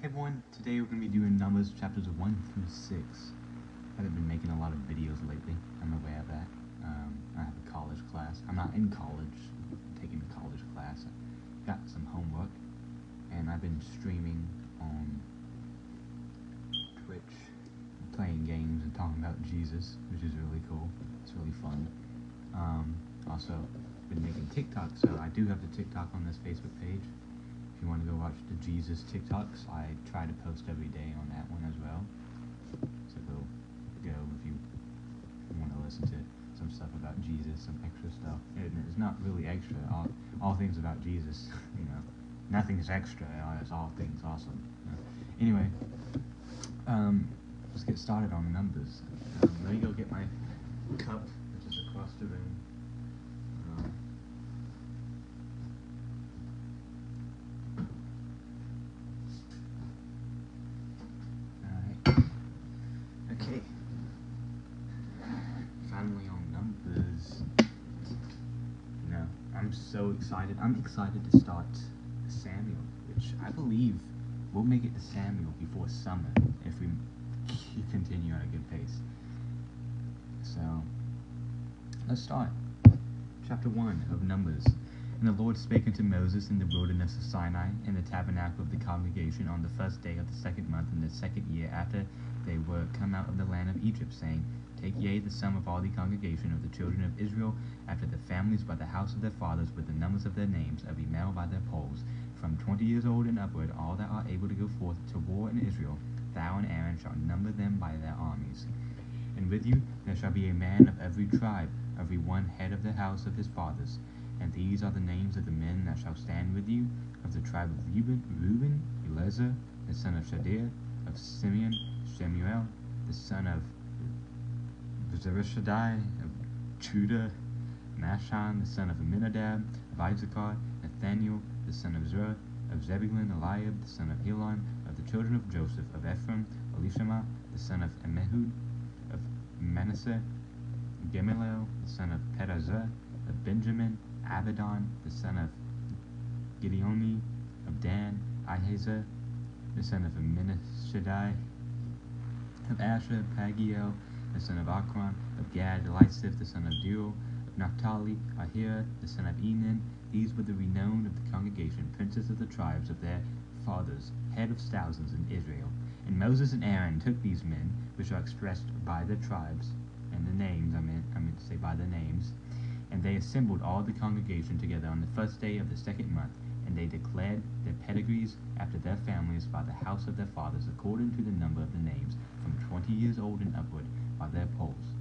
everyone, today we're going to be doing Numbers chapters 1 through 6. I haven't been making a lot of videos lately, I'm aware of that. I have a college class. I'm not in college, I'm taking a college class. I got some homework, and I've been streaming on Twitch, playing games and talking about Jesus, which is really cool. It's really fun. Also, been making TikToks, so I do have the TikTok on this Facebook page. If you want to go watch the Jesus TikToks, I try to post every day on that one as well. So go if you want to listen to some stuff about Jesus, some extra stuff. It's not really extra. All things about Jesus, nothing's extra. It's all things awesome. Anyway, let's get started on Numbers. Let me go get my cup, which is across the room. Okay, finally on Numbers. I'm so excited. I'm excited to start Samuel, which I believe we'll make it to Samuel before summer if we continue at a good pace. So, let's start. Chapter 1 of Numbers. And the Lord spake unto Moses in the wilderness of Sinai, in the tabernacle of the congregation, on the first day of the second month, in the second year after they were come out of the land of Egypt, saying, Take ye the sum of all the congregation of the children of Israel, after the families by the house of their fathers, with the numbers of their names, every male by their polls, from 20 years old and upward, all that are able to go forth to war in Israel. Thou and Aaron shalt number them by their armies. And with you there shall be a man of every tribe, every one head of the house of his fathers. And these are the names of the men that shall stand with you, of the tribe of Reuben, Eleazar, the son of Shadir, of Simeon, Shemuel, the son of Zurishaddai, of Judah, Nashon, the son of Aminadab, of Issachar, Nathaniel, the son of Zerah, of Zebulun, Eliab, the son of Helon, of the children of Joseph, of Ephraim, Elishama, the son of Ammihud, of Manasseh, Gamaliel, the son of Pedazur, of Benjamin, Abidan, the son of Gideoni, of Dan, Ahiezer, the son of Amminashadai, of Asher, Pagiel, the son of Akron, of Gad, Elisaph, the son of Deuel, of Naphtali, Ahira, the son of Enan. These were the renowned of the congregation, princes of the tribes of their fathers, head of thousands in Israel. And Moses and Aaron took these men, which are expressed by their tribes, and the names, I meant to say by their names, and they assembled all the congregation together on the first day of the second month, and they declared their pedigrees after their families by the house of their fathers, according to the number of the names, from 20 years old and upward, by their polls.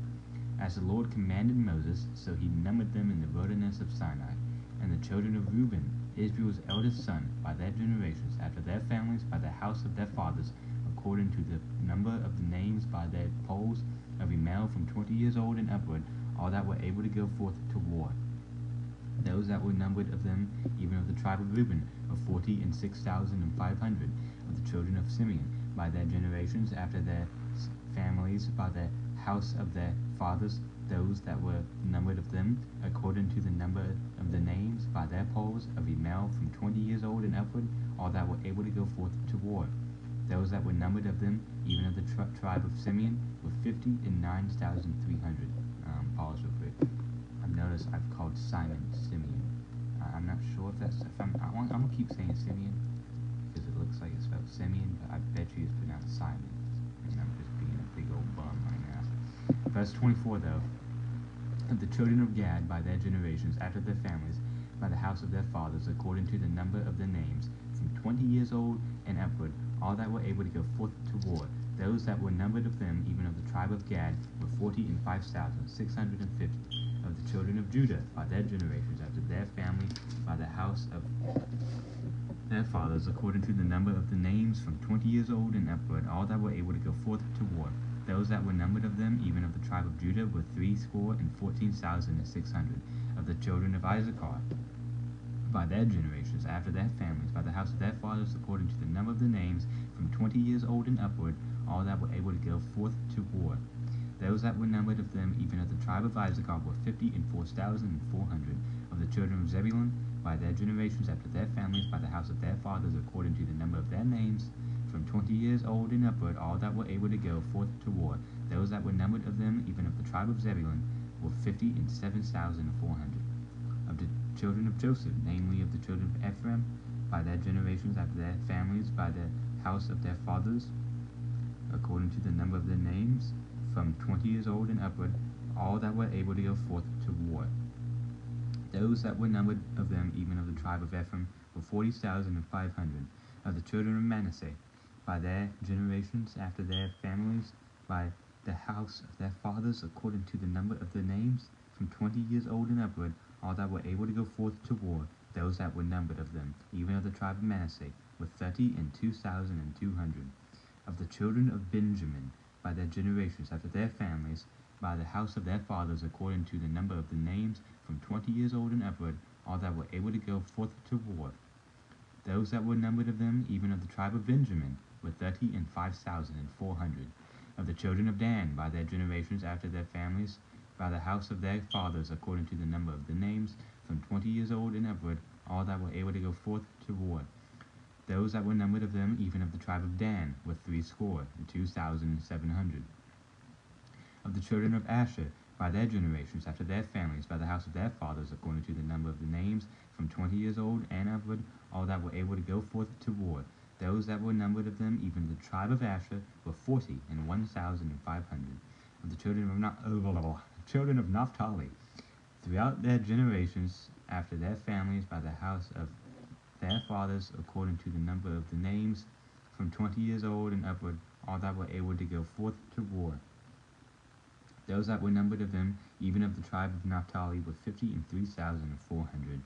As the Lord commanded Moses, so he numbered them in the wilderness of Sinai. And the children of Reuben, Israel's eldest son, by their generations, after their families, by the house of their fathers, according to the number of the names by their polls, every male from 20 years old and upward, all that were able to go forth to war. Those that were numbered of them, even of the tribe of Reuben, of 46,500, of the children of Simeon, by their generations, after their families, by the house of their fathers, those that were numbered of them, according to the number of the names, by their polls, every male from 20 years old and upward, all that were able to go forth to war. Those that were numbered of them, even of the tribe of Simeon, were 59,300. Pause real quick. I've noticed I've called Simon Simeon. I'm not sure if that's. I'm gonna keep saying Simeon because it looks like it's spelled Simeon, but I bet you it's pronounced Simon. And I'm just being a big old bum right now. Verse 24, though, of the children of Gad by their generations, after their families, by the house of their fathers, according to the number of their names, from 20 years old and upward, all that were able to go forth to war. Those that were numbered of them, even of the tribe of Gad, were 45,650. Of the children of Judah, by their generations, after their family, by the house of their fathers, according to the number of the names, from 20 years old and upward, all that were able to go forth to war. Those that were numbered of them, even of the tribe of Judah, were 314,600. Of the children of Issachar, by their generations, after their families, by the house of their fathers, according to the number of the names, from 20 years old and upward, all that were able to go forth to war. Those that were numbered of them, even of the tribe of Issachar, were 54,400. Of the children of Zebulun, by their generations, after their families, by the house of their fathers, according to the number of their names, from 20 years old and upward, all that were able to go forth to war. Those that were numbered of them, even of the tribe of Zebulun, were 57,400. Of the children of Joseph, namely of the children of Ephraim, by their generations after their families, by the house of their fathers, according to the number of their names, from 20 years old and upward, all that were able to go forth to war. Those that were numbered of them, even of the tribe of Ephraim, were 40,500. Of the children of Manasseh, by their generations after their families, by the house of their fathers, according to the number of their names, from 20 years old and upward, all that were able to go forth to war, those that were numbered of them, even of the tribe of Manasseh, were 32,200. Of the children of Benjamin, by their generations after their families, by the house of their fathers, according to the number of the names, from 20 years old and upward, all that were able to go forth to war, those that were numbered of them, even of the tribe of Benjamin, were 35,400. Of the children of Dan, by their generations after their families, by the house of their fathers, according to the number of the names, from 20 years old and upward, all that were able to go forth to war, those that were numbered of them, even of the tribe of Dan, were 62,700. Of the children of Asher, by their generations after their families, by the house of their fathers, according to the number of the names, from 20 years old and upward, all that were able to go forth to war, those that were numbered of them, even the tribe of Asher, were 41,500. Of the children of Naphtali, throughout their generations after their families, by the house of their fathers, according to the number of the names, from 20 years old and upward, all that were able to go forth to war, those that were numbered of them, even of the tribe of Naphtali, were 53,400.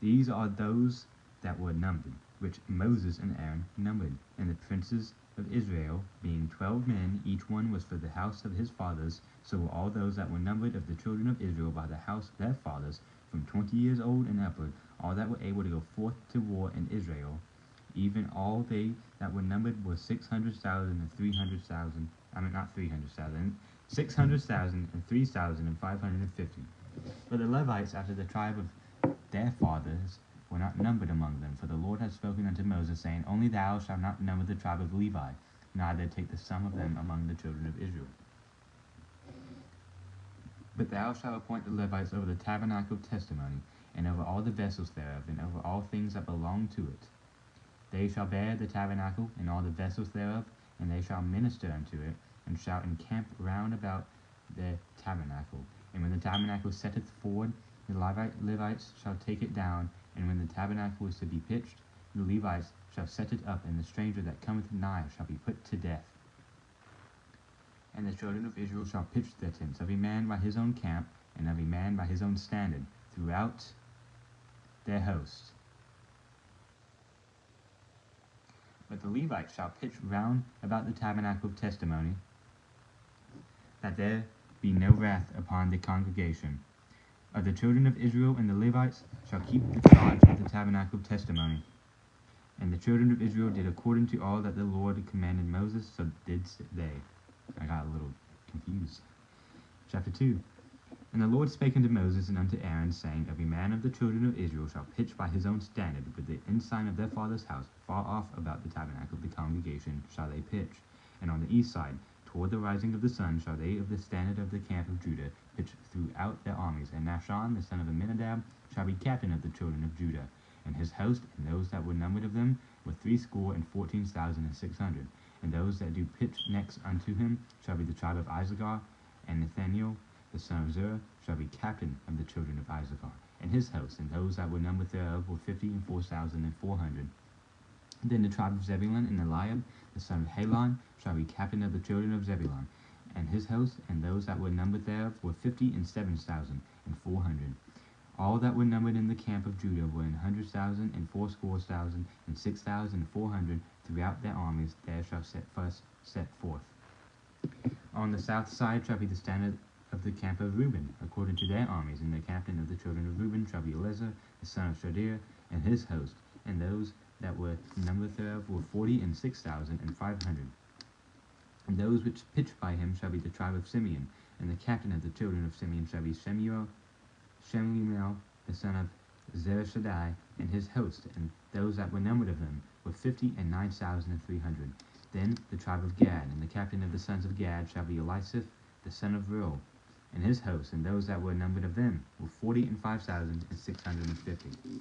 These are those that were numbered, which Moses and Aaron numbered, and the princes of Israel, being 12 men, each one was for the house of his fathers. So were all those that were numbered of the children of Israel by the house of their fathers, from 20 years old and upward, all that were able to go forth to war in Israel. Even all they that were numbered were 600,000 and 300,000. 600,000 and 3,550. But the Levites, after the tribe of their fathers, were not numbered among them. For the Lord had spoken unto Moses, saying, Only thou shalt not number the tribe of Levi, neither take the sum of them among the children of Israel. But thou shalt appoint the Levites over the tabernacle of testimony, and over all the vessels thereof, and over all things that belong to it. They shall bear the tabernacle, and all the vessels thereof, and they shall minister unto it, and shall encamp round about the tabernacle. And when the tabernacle setteth forward, the Levites shall take it down, and when the tabernacle is to be pitched, the Levites shall set it up, and the stranger that cometh nigh shall be put to death. And the children of Israel shall pitch their tents, every man by his own camp, and every man by his own standard, throughout their host. But the Levites shall pitch round about the tabernacle of testimony, that there be no wrath upon the congregation. Of the children of Israel and the Levites shall keep the charge of the tabernacle of testimony. And the children of Israel did according to all that the Lord commanded Moses, so did they. I got a little confused. Chapter 2. And the Lord spake unto Moses and unto Aaron, saying, Every man of the children of Israel shall pitch by his own standard, with the ensign of their father's house, far off about the tabernacle of the congregation shall they pitch. And on the east side, toward the rising of the sun, shall they of the standard of the camp of Judah pitch throughout their armies. And Nahshon, the son of Amminadab, shall be captain of the children of Judah. And his host, and those that were numbered of them, were 614,600. And those that do pitch next unto him shall be the tribe of Issachar. And Nathaniel, the son of Zerah, shall be captain of the children of Issachar. And his host, and those that were numbered thereof, were 54,400. Then the tribe of Zebulun and Eliab, the son of Helon, shall be captain of the children of Zebulun. And his host, and those that were numbered thereof, were 57,400. All that were numbered in the camp of Judah were 100,000 and 80,000 and 6,400 throughout their armies. There shall set forth. On the south side shall be the standard of the camp of Reuben, according to their armies, and the captain of the children of Reuben shall be Eleazar, the son of Shadir, and his host, and those that were numbered thereof were 46,500. And those which pitch by him shall be the tribe of Simeon, and the captain of the children of Simeon shall be Shemuel, the son of Zereshaddai, and his host, and those that were numbered of them were 59,300. Then the tribe of Gad, and the captain of the sons of Gad shall be Elisaph the son of Reuel, and his host, and those that were numbered of them were 45,650.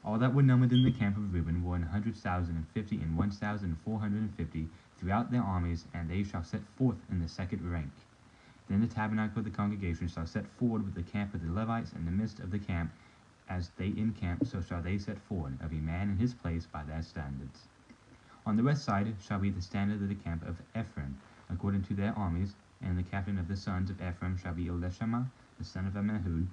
All that were numbered in the camp of Reuben were 100,050 and 1,450 throughout their armies, and they shall set forth in the second rank. Then the tabernacle of the congregation shall set forward with the camp of the Levites in the midst of the camp. As they encamp, so shall they set forward, every man in his place by their standards. On the west side shall be the standard of the camp of Ephraim, according to their armies, and the captain of the sons of Ephraim shall be Elishama the son of Ammihud,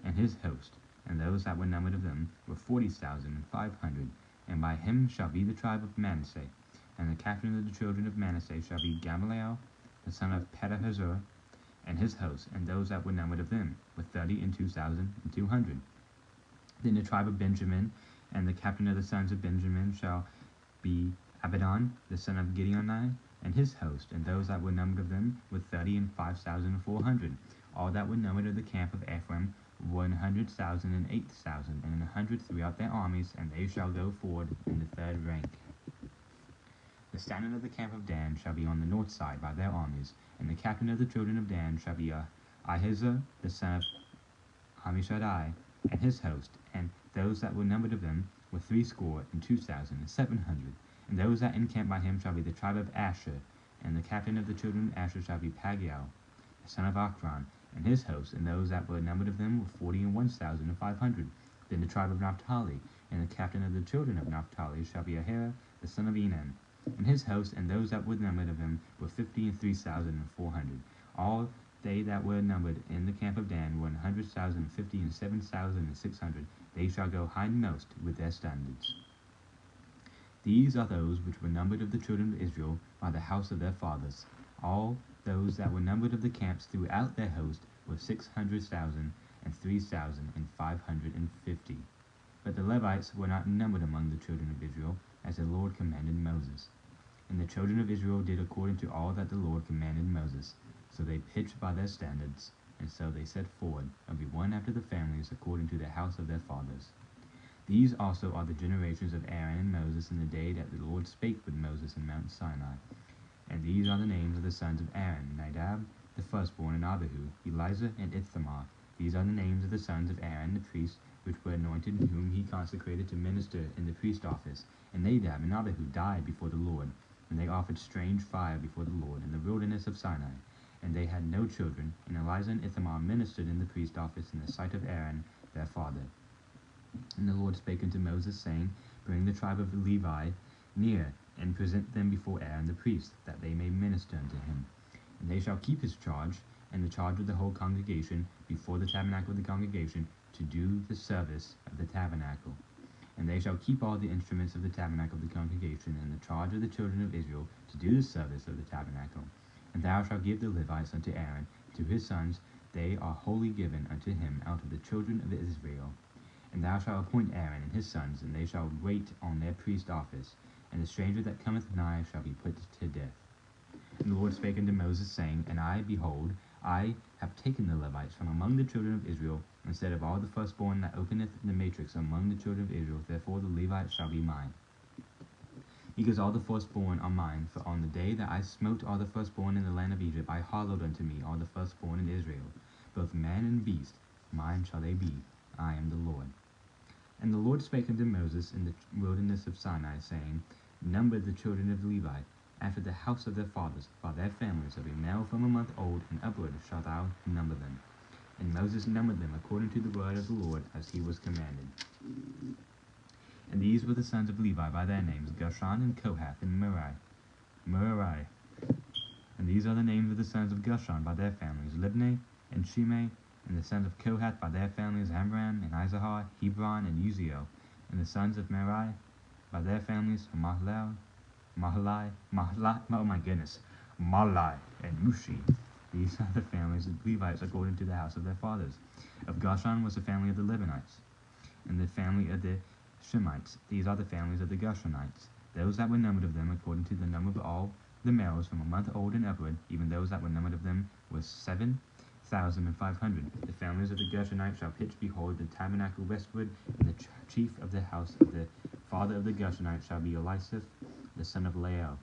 and his host, and those that were numbered of them were 40,500. And by him shall be the tribe of Manasseh, and the captain of the children of Manasseh shall be Gamaliel the son of Pedahzur, and his host, and those that were numbered of them were 32,200. Then the tribe of Benjamin, and the captain of the sons of Benjamin shall be Abidan the son of Gideoni, and his host, and those that were numbered of them were 35,400. All that were numbered of the camp of Ephraim were 100,000 and 8,000, and 100 throughout their armies, and they shall go forward in the third rank. The standard of the camp of Dan shall be on the north side by their armies, and the captain of the children of Dan shall be Ahiezer the son of Ammishaddai, and his host, and those that were numbered of them were 62,700. And those that encamp by him shall be the tribe of Asher, and the captain of the children of Asher shall be Pagiel the son of Akron, and his host, and those that were numbered of them were 41,500. Then the tribe of Naphtali, and the captain of the children of Naphtali shall be Ahira the son of Enan, and his host, and those that were numbered of him were 53,400. All they that were numbered in the camp of Dan were 100,050 and 7,600. They shall go hindmost with their standards. These are those which were numbered of the children of Israel by the house of their fathers. All those that were numbered of the camps throughout their host were 600,000 and 3,550. But the Levites were not numbered among the children of Israel, as the Lord commanded Moses. And the children of Israel did according to all that the Lord commanded Moses. So they pitched by their standards, and so they set forward, every one after the families, according to the house of their fathers. These also are the generations of Aaron and Moses in the day that the Lord spake with Moses in Mount Sinai. And these are the names of the sons of Aaron: Nadab the firstborn, and Abihu, Eleazar, and Ithamar. These are the names of the sons of Aaron the priest, which were anointed, whom he consecrated to minister in the priest office. And Nadab and Abihu died before the Lord, and they offered strange fire before the Lord in the wilderness of Sinai. And they had no children, and Eleazar and Ithamar ministered in the priest office in the sight of Aaron their father. And the Lord spake unto Moses, saying, Bring the tribe of Levi near, and present them before Aaron the priest, that they may minister unto him. And they shall keep his charge, and the charge of the whole congregation, before the tabernacle of the congregation, to do the service of the tabernacle. And they shall keep all the instruments of the tabernacle of the congregation, and the charge of the children of Israel, to do the service of the tabernacle. And thou shalt give the Levites unto Aaron, to his sons; they are wholly given unto him out of the children of Israel. And thou shalt appoint Aaron and his sons, and they shall wait on their priest office, and the stranger that cometh nigh shall be put to death. And the Lord spake unto Moses, saying, And I, behold, I have taken the Levites from among the children of Israel, instead of all the firstborn that openeth the matrix among the children of Israel, therefore the Levites shall be mine. Because all the firstborn are mine, for on the day that I smote all the firstborn in the land of Egypt, I hallowed unto me all the firstborn in Israel, both man and beast, mine shall they be, I am the Lord. And the Lord spake unto Moses in the wilderness of Sinai, saying, Number the children of Levi, after the house of their fathers, by their families, every male from a month old and upward shalt thou number them. And Moses numbered them according to the word of the Lord, as he was commanded. And these were the sons of Levi by their names, Gershon, and Kohath, and Merari. And these are the names of the sons of Gershon by their families, Libni, and Shimei. And the sons of Kohath by their families, Amram, and Izahar, Hebron, and Uziel. And the sons of Merari by their families, Mahlai, Malai, and Mushi. These are the families of Levites according to the house of their fathers. Of Gershon was the family of the Libanites, and the family of the Shemites. These are the families of the Gershonites. Those that were numbered of them according to the number of all the males from a month old and upward, even those that were numbered of them, was 7,500. The families of the Gershonites shall pitch, behold, the tabernacle westward, and the chief of the house of the father of the Gershonites, shall be Elisaph, the son of Lael.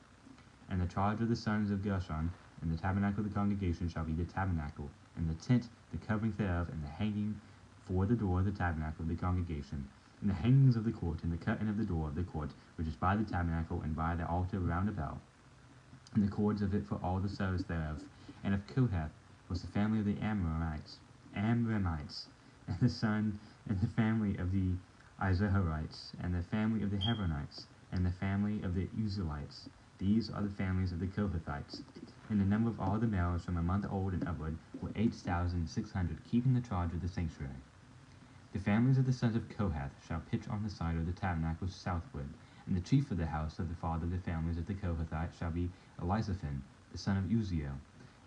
And the charge of the sons of Gershon and the tabernacle of the congregation shall be the tabernacle, and the tent, the covering thereof, and the hanging for the door of the tabernacle of the congregation, and the hangings of the court, and the curtain of the door of the court, which is by the tabernacle, and by the altar round about, and the cords of it for all the service thereof. And of Kohath was the family of the Amramites, and the son and the family of the Izaharites, and the family of the Hebronites, and the family of the Uzzielites. These are the families of the Kohathites. And the number of all the males from a month old and upward were 8,600, keeping the charge of the sanctuary. The families of the sons of Kohath shall pitch on the side of the tabernacle southward, and the chief of the house of the father of the families of the Kohathites shall be Elisaphan, the son of Uzziel.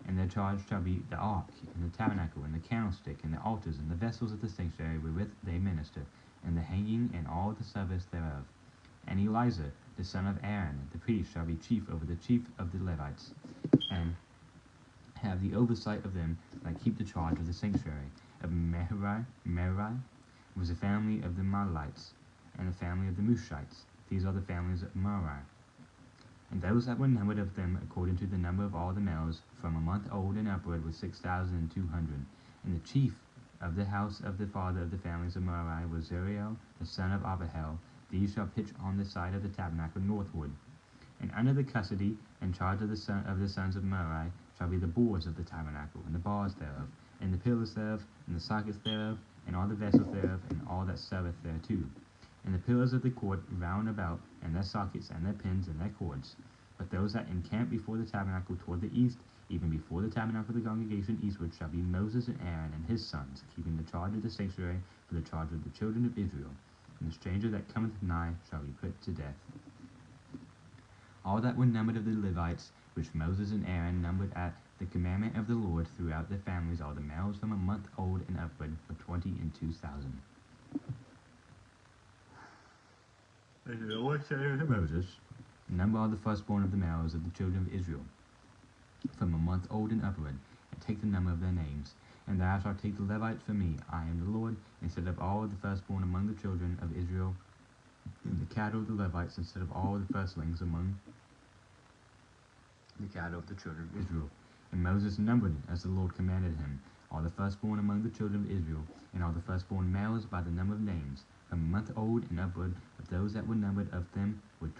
And their charge shall be the ark, and the tabernacle, and the candlestick, and the altars, and the vessels of the sanctuary wherewith they minister, and the hanging, and all the service thereof. And Eleazar, the son of Aaron, the priest, shall be chief over the chief of the Levites, and have the oversight of them that keep the charge of the sanctuary. Of Merari was the family of the Mahlites, and the family of the Mushites. These are the families of Merari. And those that were numbered of them according to the number of all the males from a month old and upward was 6,200. And the chief of the house of the father of the families of Merari was Zuriel, the son of Abihail. These shall pitch on the side of the tabernacle northward. And under the custody and charge of the sons of Merari shall be the boards of the tabernacle, and the bars thereof, and the pillars thereof, and the sockets thereof, and all the vessels thereof, and all that serveth thereto, and the pillars of the court round about, and their sockets, and their pins, and their cords. But those that encamp before the tabernacle toward the east, even before the tabernacle of the congregation eastward, shall be Moses and Aaron and his sons, keeping the charge of the sanctuary for the charge of the children of Israel. And the stranger that cometh nigh shall be put to death. All that were numbered of the Levites, which Moses and Aaron numbered at the commandment of the Lord throughout their families, all the males from a month old and upward, were 22,000. And the Lord said unto Moses, number all the firstborn of the males of the children of Israel, from a month old and upward, and take the number of their names. And thou shalt take the Levites for me, I am the Lord, instead of all the firstborn among the children of Israel, and the cattle of the Levites, instead of all the firstlings among the cattle of the children of Israel. And Moses numbered, as the Lord commanded him, all the firstborn among the children of Israel, and all the firstborn males by the number of names, from a month old and upward, of those that were numbered of them were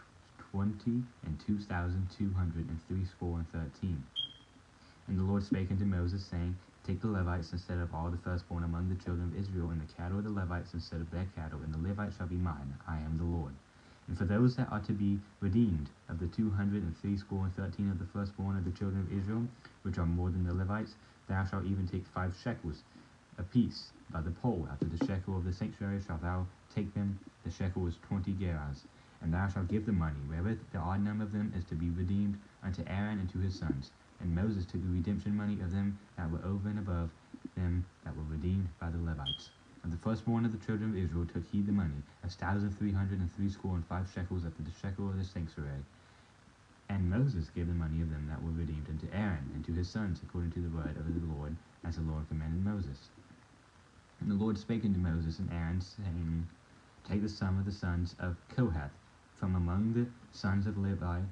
22,213. And the Lord spake unto Moses, saying, take the Levites instead of all the firstborn among the children of Israel, and the cattle of the Levites instead of their cattle, and the Levites shall be mine, I am the Lord. And for those that are to be redeemed, of the 213 of the firstborn of the children of Israel, which are more than the Levites, thou shalt even take 5 shekels apiece by the pole. After the shekel of the sanctuary shalt thou take them. The shekel is 20 gerahs. And thou shalt give the money, wherewith the odd number of them is to be redeemed, unto Aaron and to his sons. And Moses took the redemption money of them that were over and above them that were redeemed by the Levites. Of the firstborn of the children of Israel took he the money, 1,365 shekels after the shekel of the sanctuary. And Moses gave the money of them that were redeemed unto Aaron and to his sons, according to the word of the Lord, as the Lord commanded Moses. And the Lord spake unto Moses and Aaron, saying, take the sum of the sons of Kohath from among the sons of Levi,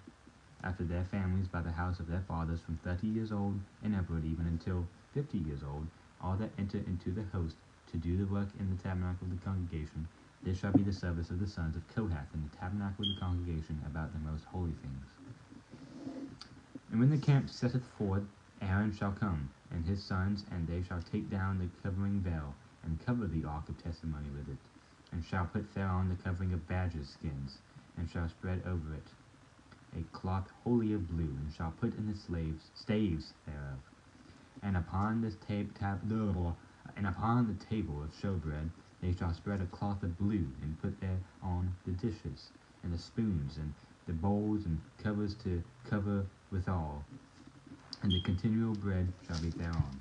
after their families by the house of their fathers, from 30 years old and upward, even until 50 years old, all that enter into the host to do the work in the tabernacle of the congregation. This shall be the service of the sons of Kohath in the tabernacle of the congregation about the most holy things. And when the camp setteth forth, Aaron shall come, and his sons, and they shall take down the covering veil, and cover the ark of testimony with it, and shall put thereon the covering of badgers' skins, and shall spread over it a cloth wholly of blue, and shall put in the staves thereof. And upon the table of showbread they shall spread a cloth of blue, and put thereon the dishes, and the spoons, and the bowls, and covers to cover withal, and the continual bread shall be thereon.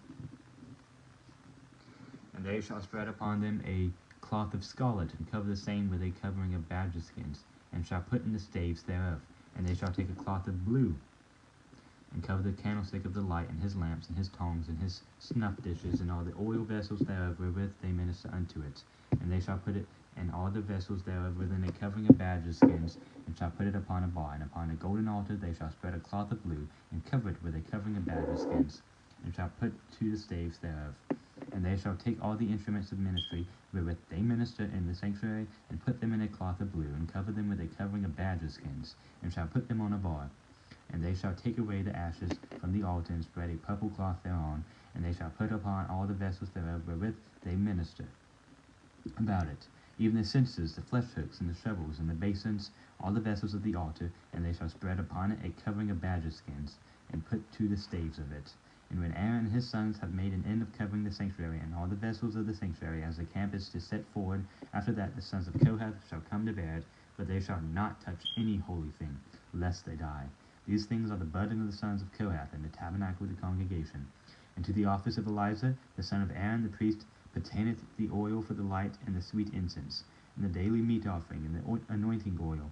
And they shall spread upon them a cloth of scarlet, and cover the same with a covering of badger skins, and shall put in the staves thereof. And they shall take a cloth of blue, and cover the candlestick of the light, and his lamps, and his tongs, and his snuff dishes, and all the oil vessels thereof wherewith they minister unto it. And they shall put it and all the vessels thereof within a covering of badger skins, and shall put it upon a bar. And upon a golden altar they shall spread a cloth of blue, and cover it with a covering of badger skins, and shall put to the staves thereof. And they shall take all the instruments of ministry wherewith they minister in the sanctuary, and put them in a cloth of blue, and cover them with a covering of badger skins, and shall put them on a bar. And they shall take away the ashes from the altar, and spread a purple cloth thereon, and they shall put upon all the vessels thereof wherewith they minister about it, even the censers, the flesh hooks, and the shovels, and the basins, all the vessels of the altar, and they shall spread upon it a covering of badger skins, and put to the staves of it. And when Aaron and his sons have made an end of covering the sanctuary, and all the vessels of the sanctuary, as the camp is to set forward, after that the sons of Kohath shall come to bear it, but they shall not touch any holy thing, lest they die. These things are the burden of the sons of Kohath in the tabernacle of the congregation. And to the office of Eleazar, the son of Aaron the priest, pertaineth the oil for the light, and the sweet incense, and the daily meat offering, and the anointing oil,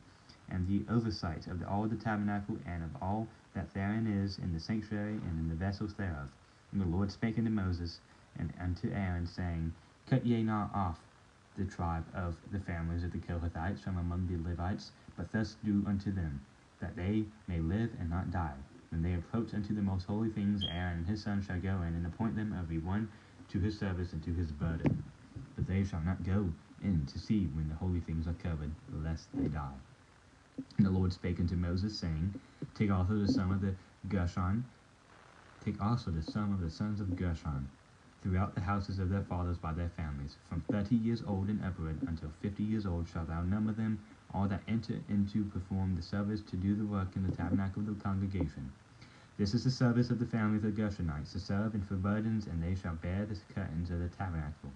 and the oversight of all the tabernacle, and of all that therein is, in the sanctuary, and in the vessels thereof. And the Lord spake unto Moses and unto Aaron, saying, Cut ye not off the tribe of the families of the Kohathites from among the Levites, but thus do unto them, that they may live and not die. When they approach unto the most holy things, Aaron and his sons shall go in, and appoint them every one to his service and to his burden. But they shall not go in to see when the holy things are covered, lest they die. And the Lord spake unto Moses, saying, Take also the sum of the sons of Gershon, throughout the houses of their fathers by their families, from 30 years old and upward until 50 years old shalt thou number them, all that enter into perform the service to do the work in the tabernacle of the congregation. This is the service of the families of Gershonites, to serve and for burdens, and they shall bear the curtains of the tabernacle.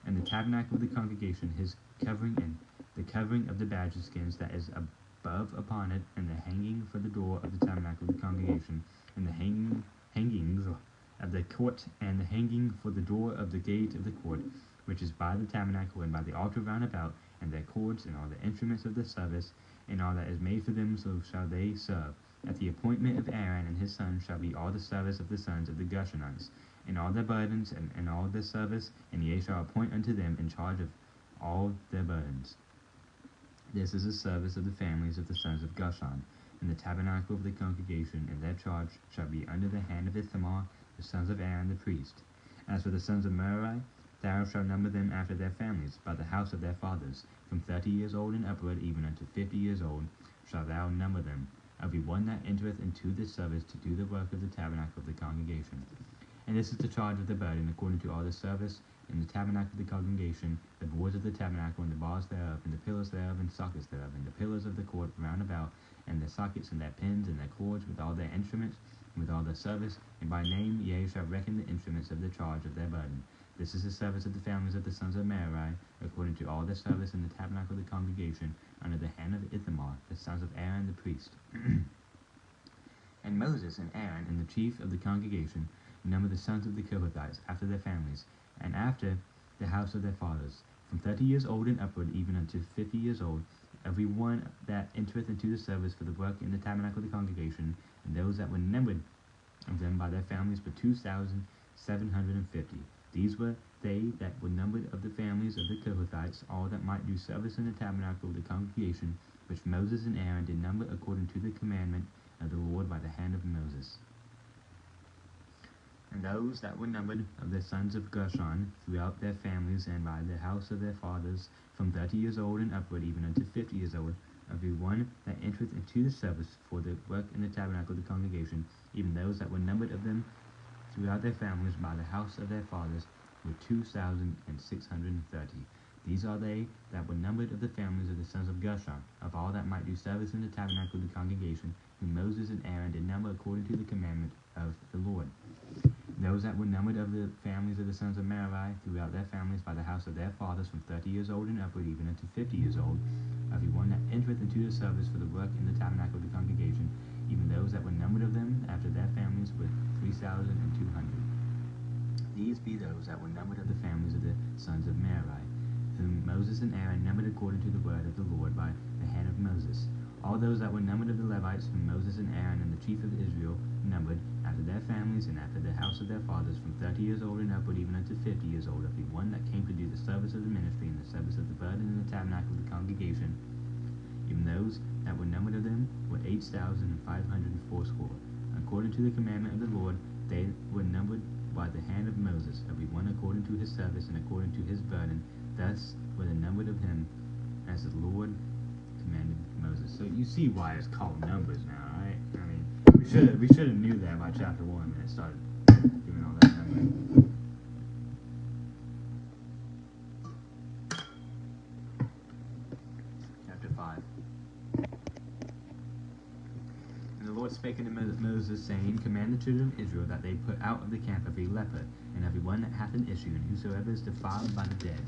And the tabernacle of the congregation, his covering, and the covering of the badger skins that is above upon it, and the hanging for the door of the tabernacle of the congregation, and the hangings of the court, and the hanging for the door of the gate of the court, which is by the tabernacle, and by the altar round about, and their cords, and all the instruments of the service, and all that is made for them, so shall they serve. At the appointment of Aaron and his sons shall be all the service of the sons of the Gershonites, and all their burdens, and all their service, and ye shall appoint unto them in charge of all their burdens. This is the service of the families of the sons of Gershon, in the tabernacle of the congregation, and their charge shall be under the hand of Ithamar, the sons of Aaron the priest. As for the sons of Merari, thou shalt number them after their families, by the house of their fathers, from 30 years old and upward, even unto 50 years old, shalt thou number them, every one that entereth into this service to do the work of the tabernacle of the congregation. And this is the charge of the burden, according to all the service in the tabernacle of the congregation, the boards of the tabernacle, and the bars thereof, and the pillars thereof, and sockets thereof, and the pillars of the court round about, and their sockets, and their pins, and their cords, with all their instruments, and with all their service, and by name ye shall reckon the instruments of the charge of their burden. This is the service of the families of the sons of Merari, according to all their service in the tabernacle of the congregation, under the hand of Ithamar, the sons of Aaron the priest. And Moses and Aaron and the chief of the congregation numbered the sons of the Kohathites after their families, and after the house of their fathers, from 30 years old and upward, even unto 50 years old, every one that entereth into the service for the work in the tabernacle of the congregation, and those that were numbered of them by their families were 2,750. These were they that were numbered of the families of the Kohathites, all that might do service in the tabernacle of the congregation, which Moses and Aaron did number according to the commandment of the Lord by the hand of Moses. And those that were numbered of the sons of Gershon throughout their families, and by the house of their fathers, from 30 years old and upward, even unto 50 years old, every one that entereth into the service for the work in the tabernacle of the congregation, even those that were numbered of them throughout their families by the house of their fathers, were 2,630. These are they that were numbered of the families of the sons of Gershon, of all that might do service in the tabernacle of the congregation, whom Moses and Aaron did number according to the commandment of the Lord. Those that were numbered of the families of the sons of Merari throughout their families by the house of their fathers, from 30 years old and upward, even unto 50 years old, every one that entereth into the service for the work in the tabernacle of the congregation, even those that were numbered of them after their families were 3,200. These be those that were numbered of the families of the sons of Merari, whom Moses and Aaron numbered according to the word of the Lord by the hand of Moses. All those that were numbered of the Levites, whom Moses and Aaron and the chief of Israel numbered, after their families and after the house of their fathers, from 30 years old and upward, even unto 50 years old, every one that came to do the service of the ministry and the service of the burden in the tabernacle of the congregation, even those that were numbered of them were 8,580. According to the commandment of the Lord, they were numbered by the hand of Moses, every one according to his service and according to his burden. Thus were the numbered of him, as the Lord commanded Moses. So you see why it's called Numbers now, right? I mean, we should have knew that by chapter 1 when it started doing all that numbering. Chapter 5. And the Lord spake unto Moses, saying, Command the children of Israel that they put out of the camp every leper, and every one that hath an issue, and whosoever is defiled by the dead.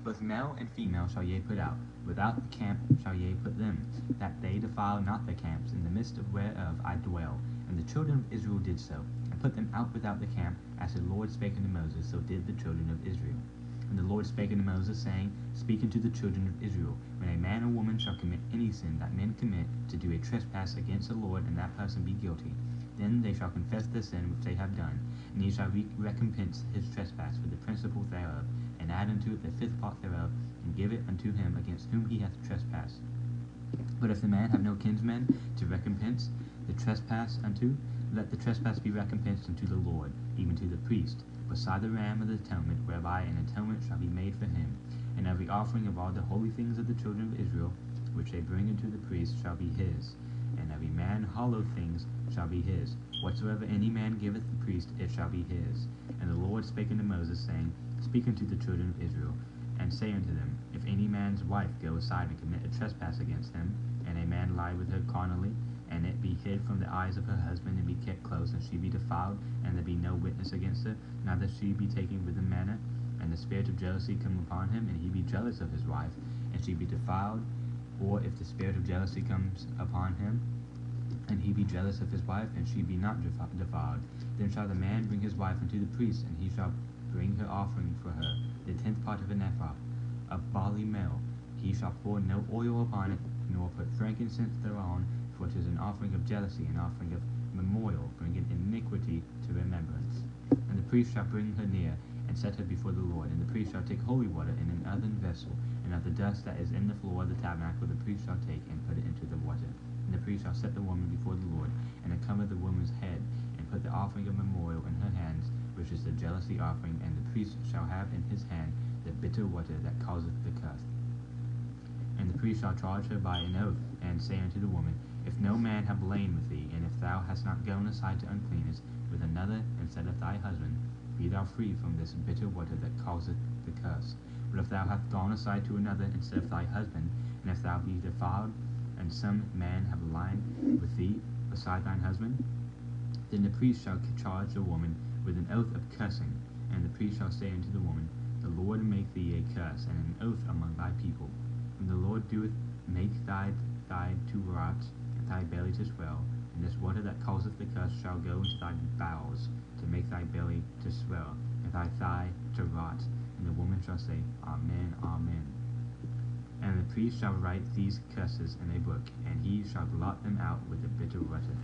Both male and female shall ye put out, without the camp shall ye put them, that they defile not the camps, in the midst of whereof I dwell. And the children of Israel did so, and put them out without the camp, as the Lord spake unto Moses, so did the children of Israel. And the Lord spake unto Moses, saying, Speak unto the children of Israel, when a man or woman shall commit any sin that men commit, to do a trespass against the Lord, and that person be guilty, then they shall confess the sin which they have done, and he shall recompense his trespass for the principal thereof, and add unto it the fifth part thereof, and give it unto him against whom he hath trespassed. But if the man have no kinsman to recompense the trespass unto, let the trespass be recompensed unto the Lord, even to the priest, beside the ram of the atonement, whereby an atonement shall be made for him. And every offering of all the holy things of the children of Israel, which they bring unto the priest, shall be his. And every man hollow things shall be his. Whatsoever any man giveth the priest, it shall be his. And the Lord spake unto Moses, saying, Speak unto the children of Israel, and say unto them, If any man's wife go aside and commit a trespass against him, and a man lie with her carnally, and it be hid from the eyes of her husband, and be kept close, and she be defiled, and there be no witness against her, neither she be taken with a manner, and the spirit of jealousy come upon him, and he be jealous of his wife, and she be defiled, or if the spirit of jealousy comes upon him, and he be jealous of his wife, and she be not defiled, then shall the man bring his wife unto the priest, and he shall bring her offering for her, the 10th part of an ephah of barley meal. He shall pour no oil upon it, nor put frankincense thereon, for it is an offering of jealousy, an offering of memorial, bringing iniquity to remembrance. And the priest shall bring her near, and set her before the Lord. And the priest shall take holy water in an earthen vessel, and of the dust that is in the floor of the tabernacle the priest shall take, and put it into the water. And the priest shall set the woman before the Lord, and uncover the woman's head, and put the offering of memorial in her hands, which is the jealousy offering, and the priest shall have in his hand the bitter water that causeth the curse. And the priest shall charge her by an oath, and say unto the woman, If no man have lain with thee, and if thou hast not gone aside to uncleanness with another instead of thy husband, be thou free from this bitter water that causeth the curse. But if thou hast gone aside to another instead of thy husband, and if thou be defiled, and some man have lain with thee beside thine husband, then the priest shall charge the woman with an oath of cursing, and the priest shall say unto the woman, The Lord make thee a curse, and an oath among thy people. When the Lord doeth make thy thigh to rot, and thy belly to swell, and this water that causeth the curse shall go into thy bowels, to make thy belly to swell, and thy thigh to rot. And the woman shall say, Amen, Amen. And the priest shall write these curses in a book, and he shall blot them out with the bitter water.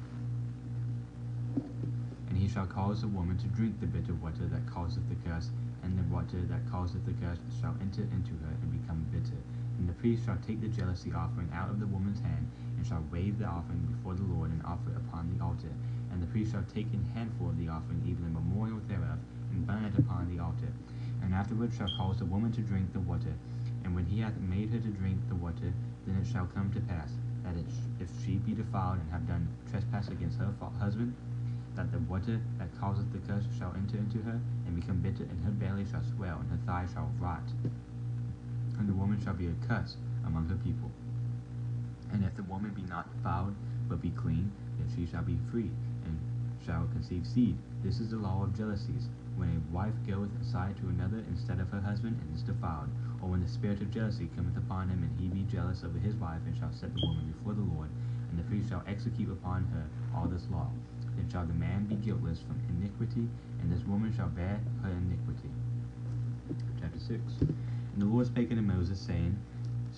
And he shall cause the woman to drink the bitter water that causeth the curse, and the water that causeth the curse shall enter into her and become bitter. And the priest shall take the jealousy offering out of the woman's hand, and shall wave the offering before the Lord, and offer it upon the altar. And the priest shall take an handful of the offering, even a memorial thereof, and burn it upon the altar. And afterward shall cause the woman to drink the water. And when he hath made her to drink the water, then it shall come to pass, that if she be defiled, and have done trespass against her husband, that the water that causeth the curse shall enter into her, and become bitter, and her belly shall swell, and her thigh shall rot. And the woman shall be a curse among her people. And if the woman be not defiled, but be clean, then she shall be free, and shall conceive seed. This is the law of jealousies, when a wife goeth aside to another instead of her husband, and is defiled, or when the spirit of jealousy cometh upon him, and he be jealous over his wife, and shall set the woman before the Lord, and the priest shall execute upon her all this law. Then shall the man be guiltless from iniquity, and this woman shall bear her iniquity. Chapter 6. And the Lord spake unto Moses, saying,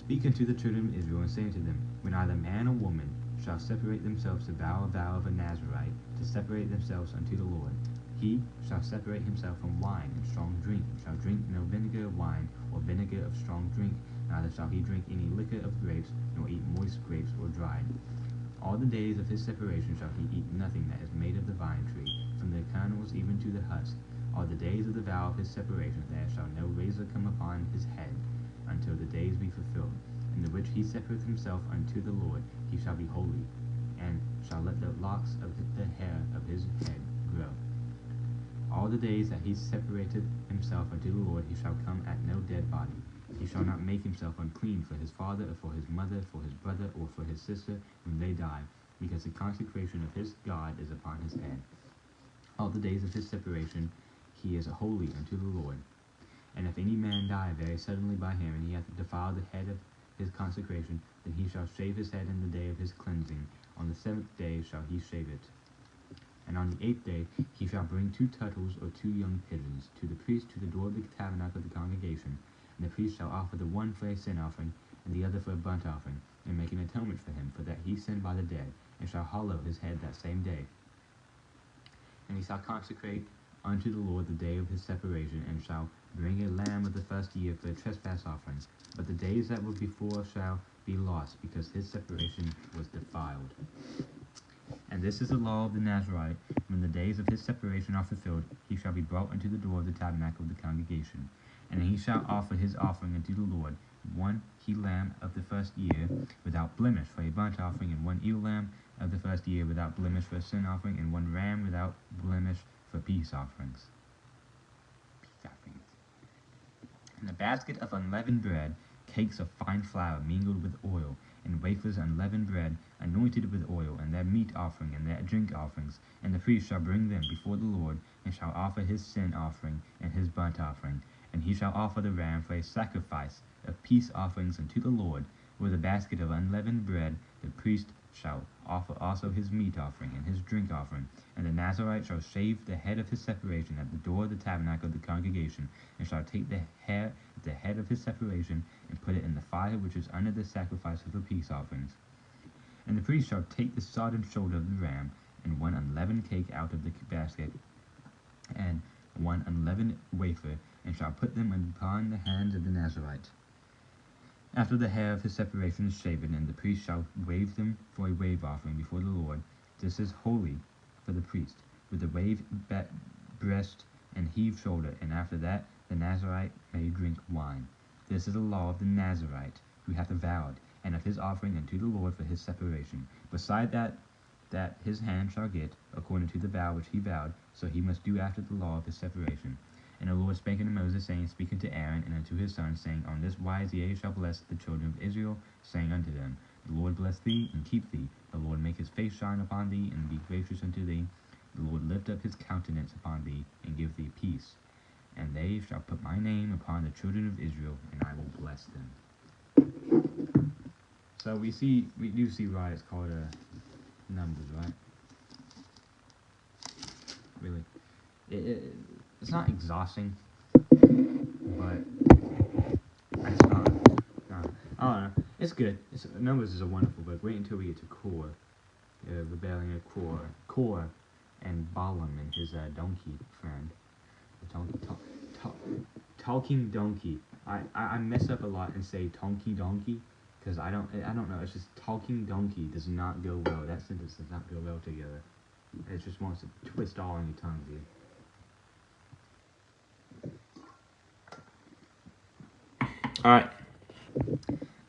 Speak unto the children of Israel, and say unto them, when either man or woman shall separate themselves to vow a vow of a Nazarite, to separate themselves unto the Lord, he shall separate himself from wine and strong drink, shall drink no vinegar of wine, or vinegar of strong drink, neither shall he drink any liquor of grapes, nor eat moist grapes or dried. All the days of his separation shall he eat nothing that is made of the vine tree, from the kernels even to the husk. All the days of the vow of his separation there shall no razor come upon his head, until the days be fulfilled, in the which he separateth himself unto the Lord. He shall be holy, and shall let the locks of the hair of his head grow. All the days that he separateth himself unto the Lord, he shall come at no dead body. He shall not make himself unclean for his father, or for his mother, for his brother, or for his sister, when they die, because the consecration of his God is upon his head. All the days of his separation he is holy unto the Lord. And if any man die very suddenly by him, and he hath defiled the head of his consecration, then he shall shave his head in the day of his cleansing. On the 7th day shall he shave it. And on the 8th day he shall bring 2 turtles or 2 young pigeons to the priest to the door of the tabernacle of the congregation. And the priest shall offer the one for a sin offering, and the other for a burnt offering, and make an atonement for him, for that he sinned by the dead, and shall hallow his head that same day. And he shall consecrate unto the Lord the day of his separation, and shall bring a lamb of the first year for a trespass offering. But the days that were before shall be lost, because his separation was defiled. And this is the law of the Nazarite. When the days of his separation are fulfilled, he shall be brought unto the door of the tabernacle of the congregation. And he shall offer his offering unto the Lord, 1 he-lamb of the first year without blemish for a burnt offering, and 1 ewe-lamb of the first year without blemish for a sin offering, and 1 ram without blemish for peace offerings. And a basket of unleavened bread, cakes of fine flour mingled with oil, and wafers unleavened bread, anointed with oil, and their meat offering, and their drink offerings. And the priest shall bring them before the Lord, and shall offer his sin offering, and his burnt offering. And he shall offer the ram for a sacrifice of peace offerings unto the Lord. With a basket of unleavened bread, the priest shall offer also his meat offering, and his drink offering. And the Nazarite shall shave the head of his separation at the door of the tabernacle of the congregation, and shall take the head of his separation, and put it in the fire which is under the sacrifice of the peace offerings. And the priest shall take the sodden shoulder of the ram, and 1 unleavened cake out of the basket, and 1 unleavened wafer, and shall put them upon the hands of the Nazarite. After the hair of his separation is shaven, and the priest shall wave them for a wave offering before the Lord. This is holy for the priest, with the wave breast and heave shoulder, and after that the Nazarite may drink wine. This is the law of the Nazarite, who hath vowed, and of his offering unto the Lord for his separation. Beside that his hand shall get, according to the vow which he vowed, so he must do after the law of his separation. And the Lord spake unto Moses, saying, Speak unto Aaron and unto his sons, saying, On this wise ye shall bless the children of Israel, saying unto them, The Lord bless thee, and keep thee. The Lord make his face shine upon thee, and be gracious unto thee. The Lord lift up his countenance upon thee, and give thee peace. And they shall put my name upon the children of Israel, and I will bless them. So we do see why it's called Numbers, right? Really, it's not exhausting, but it's not. I don't know. It's good. Numbers is a wonderful book. Wait until we get to Korah, rebellion of Korah, and Balaam and his donkey friend, the talking donkey. I mess up a lot and say tonky donkey because I don't know. It's just talking donkey does not go well. That sentence does not go well together. It just wants to twist all on your tongue, dude. Alright,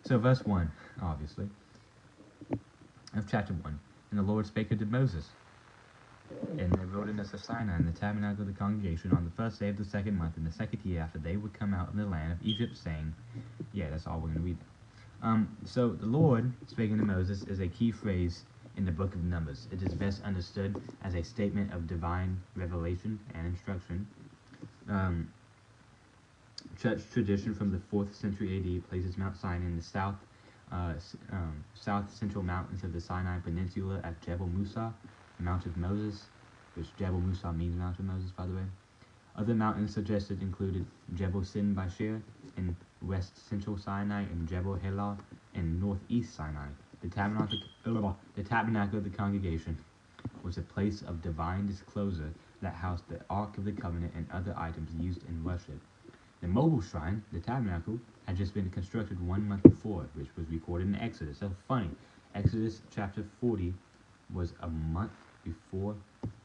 so verse 1, obviously, of chapter 1. And the Lord spake unto Moses in the wilderness of Sinai, in the tabernacle of the congregation, on the first day of the 2nd month, in the 2nd year after they would come out of the land of Egypt, saying, yeah, that's all we're going to read. So the Lord spake unto Moses is a key phrase in the book of Numbers. It is best understood as a statement of divine revelation and instruction. Church tradition from the 4th century AD places Mount Sinai in the south central mountains of the Sinai Peninsula at Jebel Musa, the Mount of Moses, which Jebel Musa means Mount of Moses, by the way. Other mountains suggested included Jebel Sin by Shir and West Central Sinai, and Jebel Helah in Northeast Sinai. The tabernacle of the congregation was a place of divine disclosure that housed the Ark of the Covenant and other items used in worship. The mobile shrine, the tabernacle, had just been constructed 1 month before, which was recorded in Exodus. So funny, Exodus chapter 40 was a month before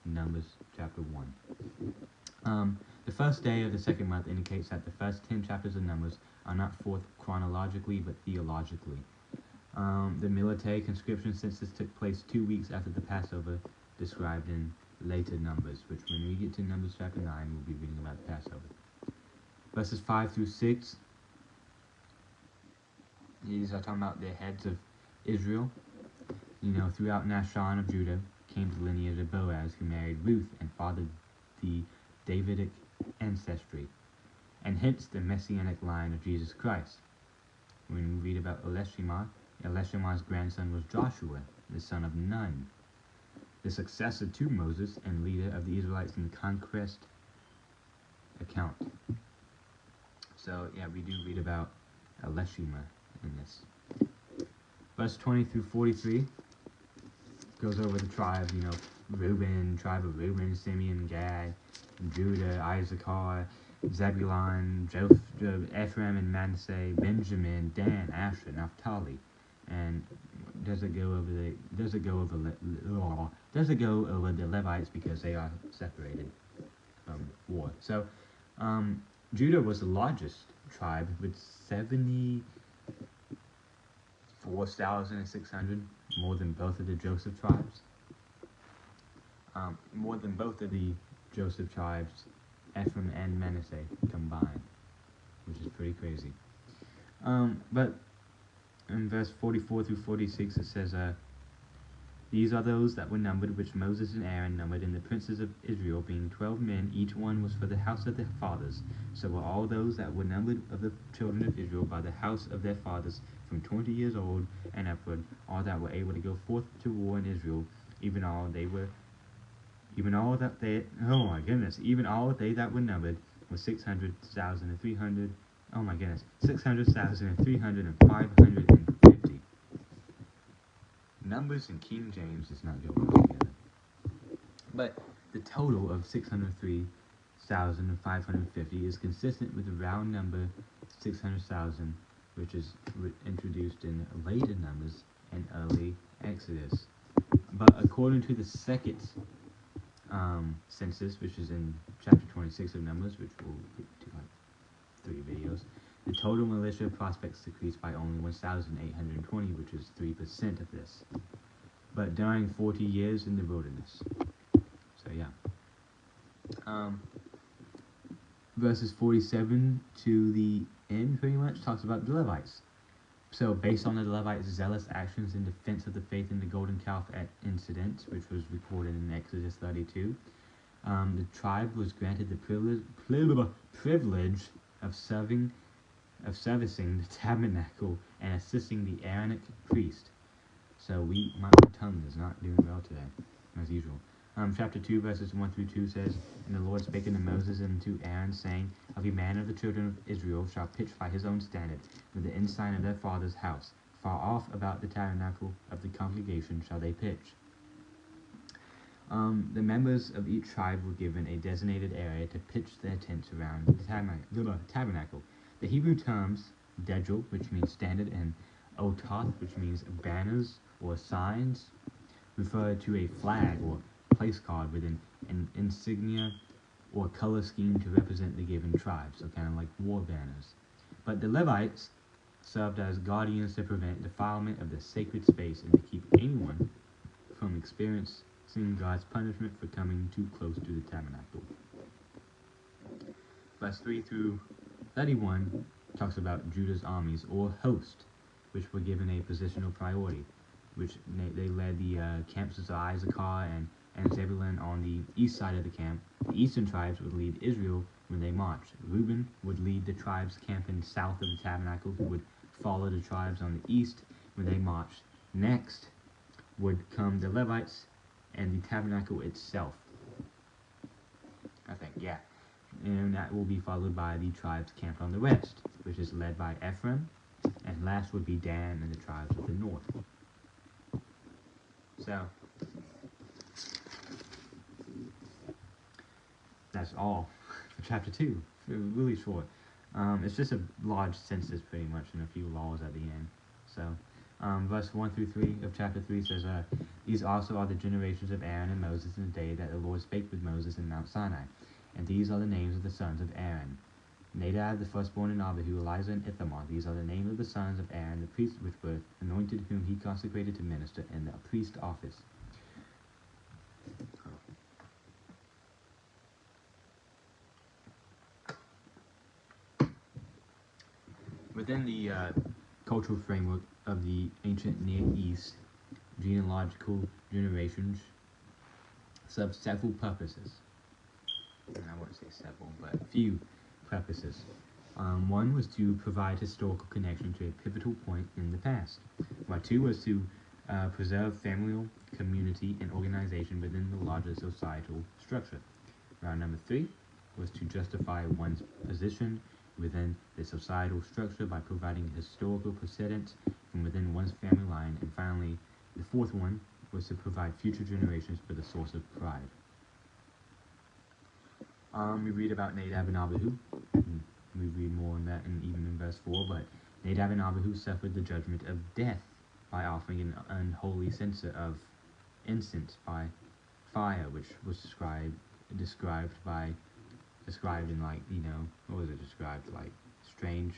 Numbers chapter 1. The first day of the second month indicates that the first 10 chapters of Numbers are not forth chronologically but theologically. The military conscription census took place 2 weeks after the Passover, described in later Numbers, which when we get to Numbers chapter 9, we'll be reading about the Passover. Verses 5 through 6, these are talking about the heads of Israel. Throughout Nashon of Judah came the lineage of Boaz, who married Ruth and fathered the Davidic ancestry, and hence the messianic line of Jesus Christ. When we read about Elishama's grandson was Joshua, the son of Nun, the successor to Moses and leader of the Israelites in the conquest account. So, yeah, we do read about Elishama in this. Verse 20 through 43 goes over the tribes, Reuben, tribe of Reuben, Simeon, Gad, Judah, Issachar, Zebulun, Ephraim and Manasseh, Benjamin, Dan, Asher, Naphtali. And does it go over the Levites because they are separated from war. So Judah was the largest tribe with 74,600, more than both of the Joseph tribes. More than both of the Joseph tribes, Ephraim and Manasseh combined, which is pretty crazy. But in verse 44 through 46 it says, these are those that were numbered, which Moses and Aaron numbered, and the princes of Israel, being 12 men, each one was for the house of their fathers. So were all those that were numbered of the children of Israel by the house of their fathers, from 20 years old and upward, all that were able to go forth to war in Israel, even all they that were numbered were 600,300. Oh my goodness, 600,300 and 550. Numbers in King James does not go well together. But the total of 603,550 is consistent with the round number 600,000, which is introduced in later Numbers and early Exodus. But according to the second census, which is in chapter 26 of Numbers, which we'll get to like 3 videos, the total militia prospects decreased by only 1,820, which is 3% of this. But during 40 years in the wilderness. So yeah. Verses 47 to the end pretty much talks about the Levites. So based on the Levites' zealous actions in defense of the faith in the golden calf incident, which was recorded in Exodus 32, the tribe was granted the privilege of servicing the tabernacle and assisting the Aaronic priest. So my tongue is not doing well today, as usual. Chapter 2, verses 1 through 2 says, And the Lord spake unto Moses and to Aaron, saying, Every man of the children of Israel shall pitch by his own standard, with the ensign of their father's house. Far off about the tabernacle of the congregation shall they pitch. The members of each tribe were given a designated area to pitch their tents around the tabernacle. The Hebrew terms degel, which means standard, and ototh, which means banners or signs, refer to a flag or place card with an insignia or color scheme to represent the given tribe, so kind of like war banners. But the Levites served as guardians to prevent defilement of the sacred space and to keep anyone from experiencing God's punishment for coming too close to the tabernacle. Verse 3 through 31 talks about Judah's armies, or host, which were given a positional priority, which they led the camps of Issachar and Zebulun on the east side of the camp. The eastern tribes would lead Israel when they marched. Reuben would lead the tribes camping south of the tabernacle, who would follow the tribes on the east when they marched. Next would come the Levites and the tabernacle itself, I think, yeah. And that will be followed by the tribes camped on the west, which is led by Ephraim, and last would be Dan and the tribes of the north. So, that's all for chapter 2. Really short. It's just a large census pretty much and a few laws at the end. So, verse 1 through 3 of chapter 3 says, These also are the generations of Aaron and Moses in the day that the Lord spake with Moses in Mount Sinai. And these are the names of the sons of Aaron: Nadab the firstborn, and Abihu, Eleazar, and Ithamar. These are the names of the sons of Aaron, the priests which were anointed, whom he consecrated to minister in the priest office. Within the cultural framework of the ancient Near East, genealogical generations served several purposes. And I won't say several, but a few purposes. One was to provide historical connection to a pivotal point in the past, while two was to preserve familial, community, and organization within the larger societal structure. Round number 3 was to justify one's position within the societal structure by providing historical precedents from within one's family line. And finally, the fourth one was to provide future generations with a source of pride. We read about Nadab and Abihu. We read more on that even in verse 4, but Nadab and Abihu suffered the judgment of death by offering an unholy censer of incense by fire, which was described in, like, you know, what was it described, like strange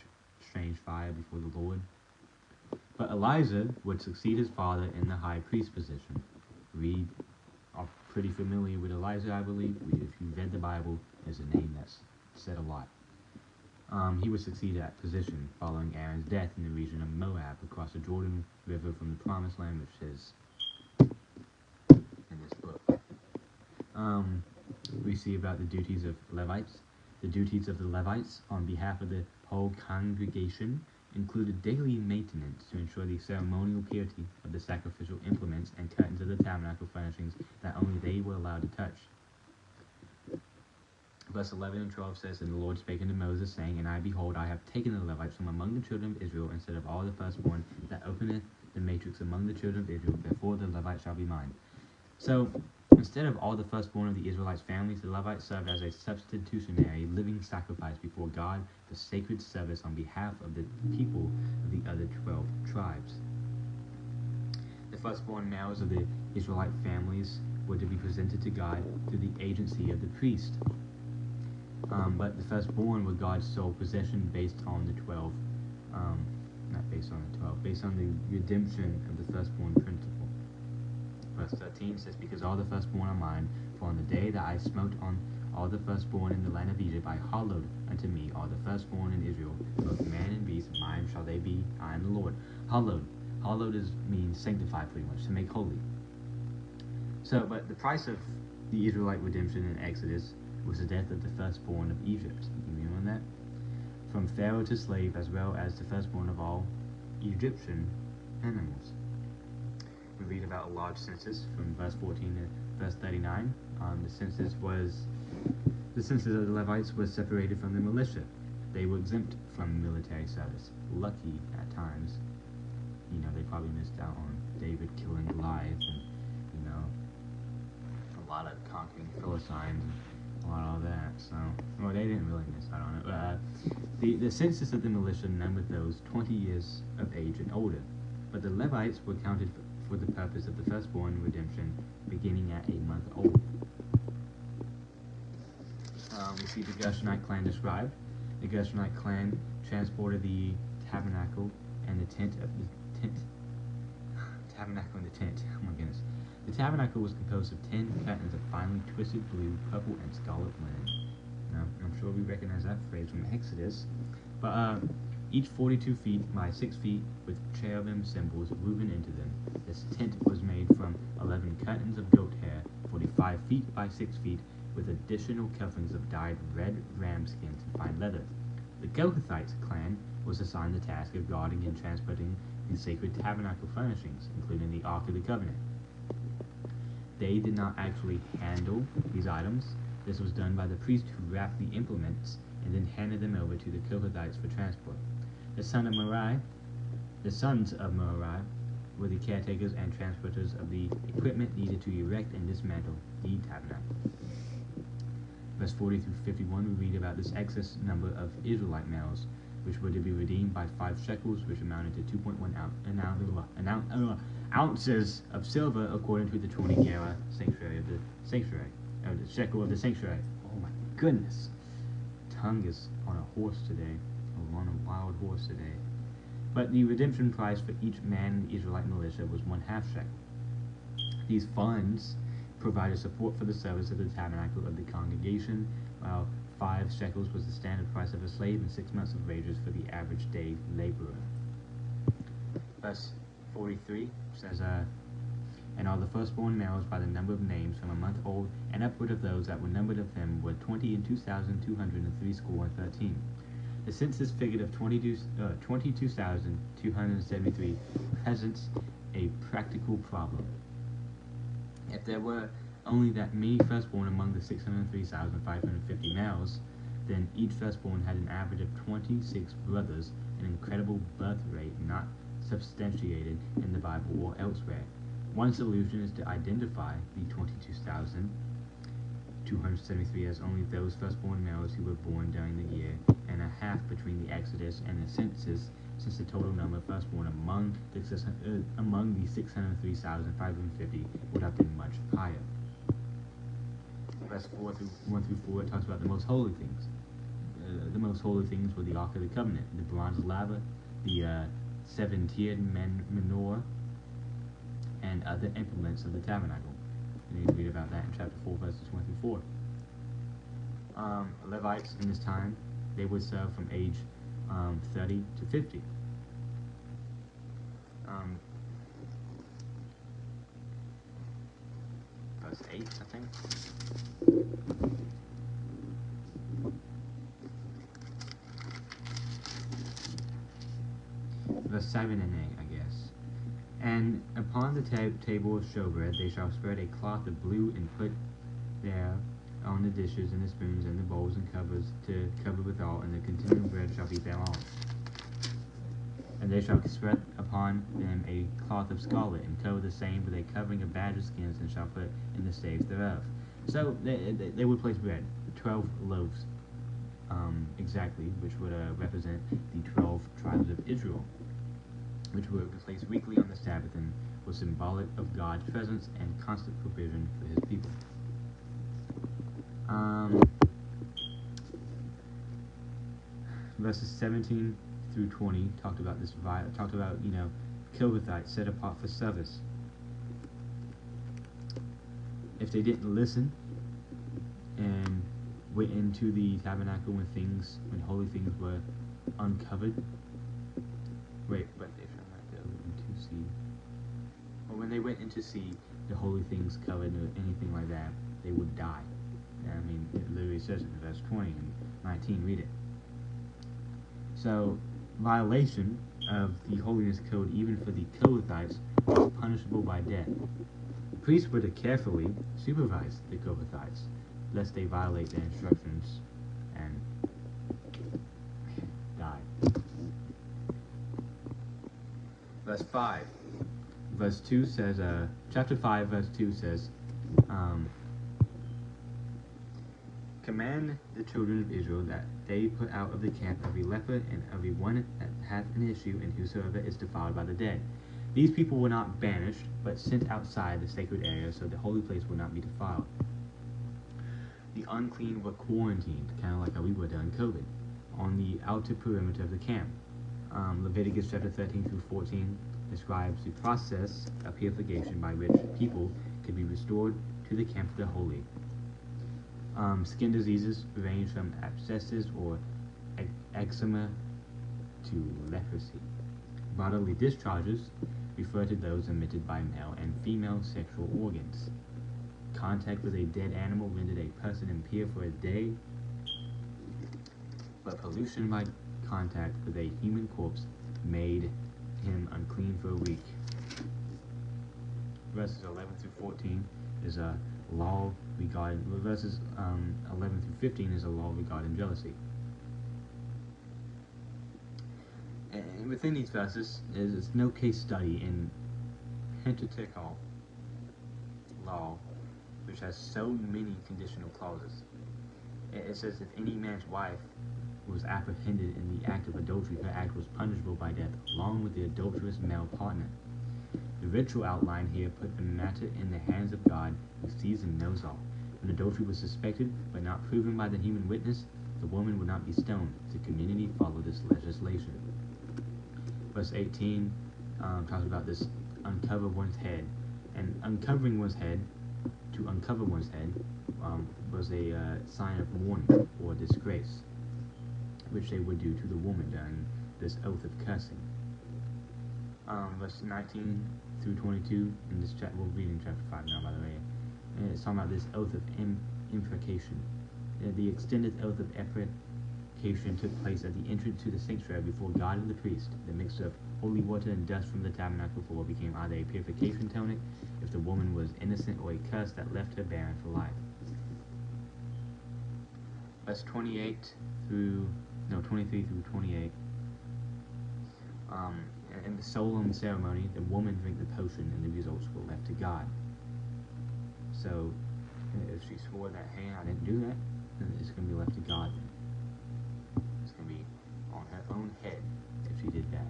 fire before the Lord. But Eleazar would succeed his father in the high priest position. We are pretty familiar with Eleazar, I believe. If you read the Bible, there's a name that's said a lot. He would succeed that position following Aaron's death in the region of Moab, across the Jordan River from the Promised Land, which is in this book. We see about the duties of Levites. The duties of the Levites on behalf of the whole congregation included daily maintenance to ensure the ceremonial purity of the sacrificial implements and curtains of the tabernacle furnishings that only they were allowed to touch. Verse 11 and 12 says, And the Lord spake unto Moses, saying, And I, behold, I have taken the Levites from among the children of Israel, instead of all the firstborn that openeth the matrix among the children of Israel, therefore the Levites shall be mine. So, instead of all the firstborn of the Israelites' families, the Levites served as a substitutionary living sacrifice before God, the sacred service on behalf of the people of the other 12 tribes. The firstborn males of the Israelite families were to be presented to God through the agency of the priest. But the firstborn were God's sole possession based on the 12, based on the redemption of the firstborn principle. Verse 13 says, Because all the firstborn are mine, for on the day that I smote on all the firstborn in the land of Egypt, I hallowed unto me all the firstborn in Israel, both man and beast, mine shall they be, I am the Lord. Hallowed means sanctified, pretty much, to make holy. So, but the price of the Israelite redemption in Exodus was the death of the firstborn of Egypt. You know that? From Pharaoh to slave, as well as the firstborn of all Egyptian animals. We read about a large census from verse 14 to verse 39. The census of the Levites was separated from the militia. They were exempt from military service. Lucky at times. You know, they probably missed out on David killing Goliath and, you know, a lot of conquering Philistines and a lot of that. So, well, they didn't really miss out on it. But the census of the militia numbered those 20 years of age and older. But the Levites were counted for the purpose of the firstborn redemption beginning at a month old. We see the Gershonite clan described. The Gershonite clan transported the tabernacle and the tent. Oh my goodness. The tabernacle was composed of 10 curtains of finely twisted blue, purple, and scarlet linen. Now, I'm sure we recognize that phrase from Exodus. But each 42 feet by 6 feet with cherubim symbols woven into them. This tent was made from 11 curtains of goat hair, 45 feet by 6 feet, with additional coverings of dyed red ram skins and fine leather. The Kohathites clan was assigned the task of guarding and transporting the sacred tabernacle furnishings, including the Ark of the Covenant. They did not actually handle these items. This was done by the priest who wrapped the implements and then handed them over to the Kohathites for transport. The sons of Merari were the caretakers and transporters of the equipment needed to erect and dismantle the tabernacle. Verse 40 through 51, we read about this excess number of Israelite males, which were to be redeemed by 5 shekels, which amounted to 2.1 ounces of silver, according to the 20 gerah sanctuary of the shekel of the sanctuary. Oh my goodness! Tongue is on a horse today, or on a wild horse today. But the redemption price for each man in the Israelite militia was 1/2 shekel. These funds provided support for the service of the tabernacle of the congregation, while 5 shekels was the standard price of a slave and 6 months of wages for the average day laborer. Verse 43 says, and all the firstborn males by the number of names from a month old and upward of those that were numbered of them were 22,213. The census figured of 22,273 presents a practical problem. If there were only that many firstborn among the 603,550 males, then each firstborn had an average of 26 brothers, an incredible birth rate not substantiated in the Bible or elsewhere. One solution is to identify the 22,273 as only those firstborn males who were born during the year and a half between the Exodus and the census, since the total number of firstborn among the 603,550 would have been much higher. Verse 1 through 4 talks about the most holy things. The most holy things were the Ark of the Covenant, the bronze laver, the 7-tiered menorah, and other implements of the tabernacle. You need to read about that in chapter 4, verses 1 through 4. Levites in this time, they would serve from age 30 to 50. Verse 8, I think. Verse 7 and 8, I guess. And upon the table of showbread they shall spread a cloth of blue and put there on the dishes and the spoons and the bowls and covers to cover withal, and the continual bread shall be thereon. And they shall spread upon them a cloth of scarlet, and cover the same with a covering of badger skins, and shall put in the staves thereof. So they would place bread, 12 loaves exactly, which would represent the 12 tribes of Israel, which were placed weekly on the Sabbath and was symbolic of God's presence and constant provision for his people. Verses 17 through 20 talked about Kohathites set apart for service. If they didn't listen and went into the tabernacle when holy things were uncovered. But they shall not go into see. Or when they went into see the holy things covered or anything like that, they would die. I mean, it literally says it in verse 20 and 19. Read it. So, violation of the holiness code, even for the Kohathites, was punishable by death. The priests were to carefully supervise the Kohathites, lest they violate their instructions and die. Verse 5. Verse 2 says, chapter 5, verse 2 says, command the children of Israel that they put out of the camp every leper and every one that hath an issue, and whosoever is defiled by the dead. These people were not banished, but sent outside the sacred area, so the holy place would not be defiled. The unclean were quarantined, kind of like how we were during COVID, on the outer perimeter of the camp. Leviticus chapter 13 through 14 describes the process of purification by which people could be restored to the camp of the holy. Skin diseases range from abscesses or eczema to leprosy. Bodily discharges refer to those emitted by male and female sexual organs. Contact with a dead animal rendered a person impure for a day, but pollution by contact with a human corpse made him unclean for a week. Verses 11 through 14 is a law regarding, verses 11 through 15 is a law regarding jealousy. within these verses is no case study in Pentateuchal law, which has so many conditional clauses. It says if any man's wife was apprehended in the act of adultery, her act was punishable by death, along with the adulterous male partner. The ritual outline here put the matter in the hands of God, who sees and knows all. When adultery was suspected but not proven by the human witness, the woman would not be stoned. The community followed this legislation. Verse 18 talks about this uncover one's head. And uncovering one's head, to uncover one's head, was a sign of mourning or disgrace, which they would do to the woman during this oath of cursing. Verse 19 through 22, in this chapter, we're reading chapter 5 now, by the way, and it's talking about this oath of imprecation. The extended oath of imprecation took place at the entrance to the sanctuary before God and the priest. The mixture of holy water and dust from the tabernacle floor became either a purification tonic if the woman was innocent, or a curse that left her barren for life. Verse 23 through 28. In the solemn ceremony, the woman drank the potion, and the results were left to God. So, if she swore that, hey, I didn't do that, then it's going to be left to God. It's going to be on her own head if she did that.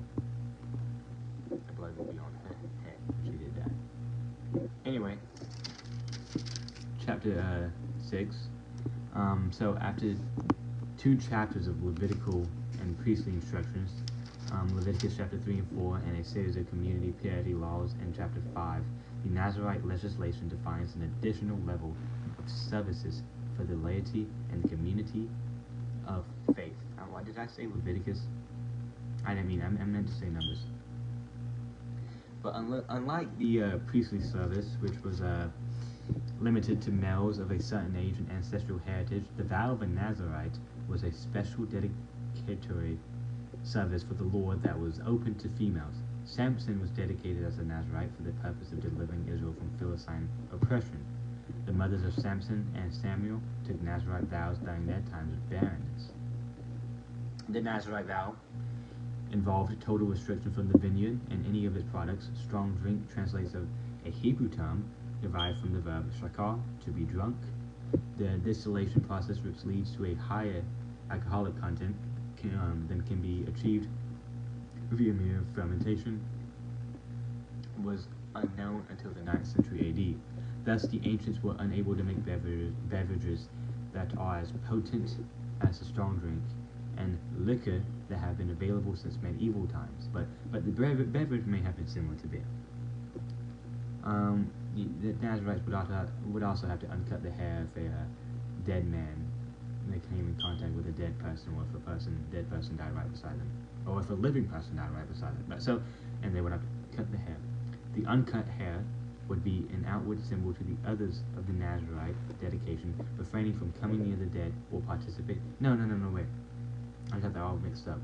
The blood will be on her head if she did that. Anyway, chapter 6. So after 2 chapters of Levitical and priestly instructions, Leviticus chapter 3 and 4, and a series of community purity laws in chapter 5, the Nazirite legislation defines an additional level of services for the laity and the community of faith. Why did I say Leviticus? I didn't mean, I meant to say Numbers. But unlike the priestly service, which was limited to males of a certain age and ancestral heritage, the vow of a Nazirite was a special dedicatory service for the Lord that was open to females. Samson was dedicated as a Nazirite for the purpose of delivering Israel from Philistine oppression. The mothers of Samson and Samuel took Nazirite vows during their times of barrenness. The Nazirite vow involved total restriction from the vineyard and any of its products. Strong drink translates of a Hebrew term derived from the verb shakar, to be drunk. The distillation process, which leads to a higher alcoholic content than can be achieved via mere fermentation, was unknown until the 9th century AD. Thus, the ancients were unable to make beverages that are as potent as a strong drink, and liquor that have been available since medieval times. But the beverage may have been similar to beer. The Nazirites would also have to uncut the hair if a dead man they came in contact with a dead person, or if a dead person died right beside them, or if a living person died right beside them. And they would have to cut the hair. The uncut hair would be an outward symbol to the others of the Nazirite dedication, refraining from coming near the dead or participate. No, wait. I got that all mixed up.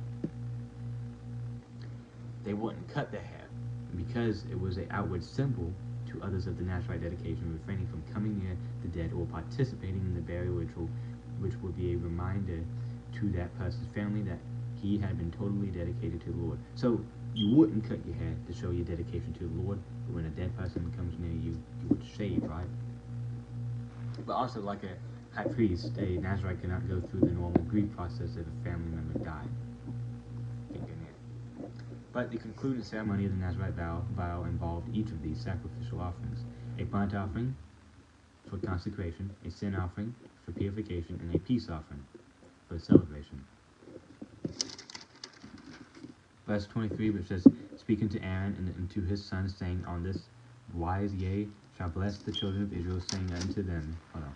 They wouldn't cut the hair because it was an outward symbol to others of the Nazirite dedication, refraining from coming near the dead or participating in the burial ritual, which would be a reminder to that person's family that he had been totally dedicated to the Lord. So you wouldn't cut your hair to show your dedication to the Lord, but when a dead person comes near you, you would shave, right? But also, like a high priest, a Nazirite cannot go through the normal grief process if a family member died. Can't get near. But the concluding ceremony of the Nazirite vow involved each of these sacrificial offerings: a burnt offering for consecration, a sin offering for purification, and a peace offering for celebration. Verse 23, which says, speaking to Aaron and to his sons, saying, on this wise, yea, shall bless the children of Israel, saying unto them, hold on.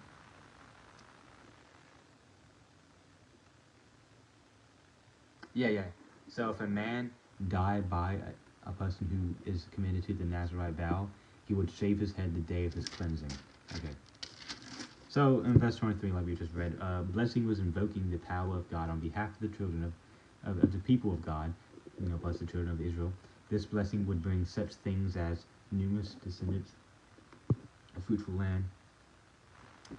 Yeah. So if a man died by a person who is committed to the Nazirite vow, he would shave his head the day of his cleansing. Okay. So in verse 23, like we just read, blessing was invoking the power of God on behalf of the children of the people of God, plus the children of Israel. This blessing would bring such things as numerous descendants, a fruitful land,